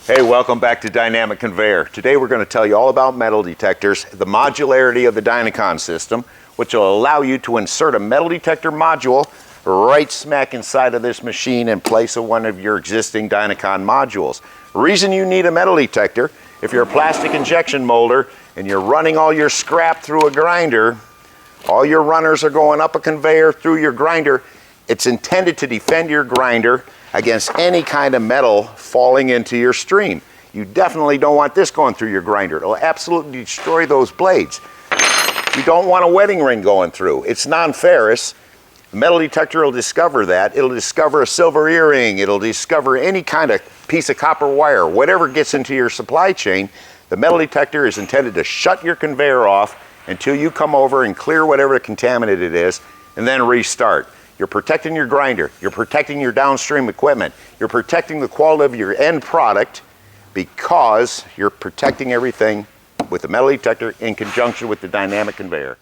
Hey, welcome back to Dynamic Conveyor. Today we're going to tell you all about metal detectors, the modularity of the DynaCon system, which will allow you to insert a metal detector module right smack inside of this machine in place of one of your existing DynaCon modules. The reason you need a metal detector, if you're a plastic injection molder and you're running all your scrap through a grinder, all your runners are going up a conveyor through your grinder, it's intended to defend your grinder against any kind of metal falling into your stream. You definitely don't want this going through your grinder. It'll absolutely destroy those blades. You don't want a wedding ring going through. It's non-ferrous. The metal detector will discover that. It'll discover a silver earring. It'll discover any kind of piece of copper wire. Whatever gets into your supply chain, the metal detector is intended to shut your conveyor off until you come over and clear whatever contaminant it is and then restart. You're protecting your grinder, you're protecting your downstream equipment, you're protecting the quality of your end product because you're protecting everything with the metal detector in conjunction with the dynamic conveyor.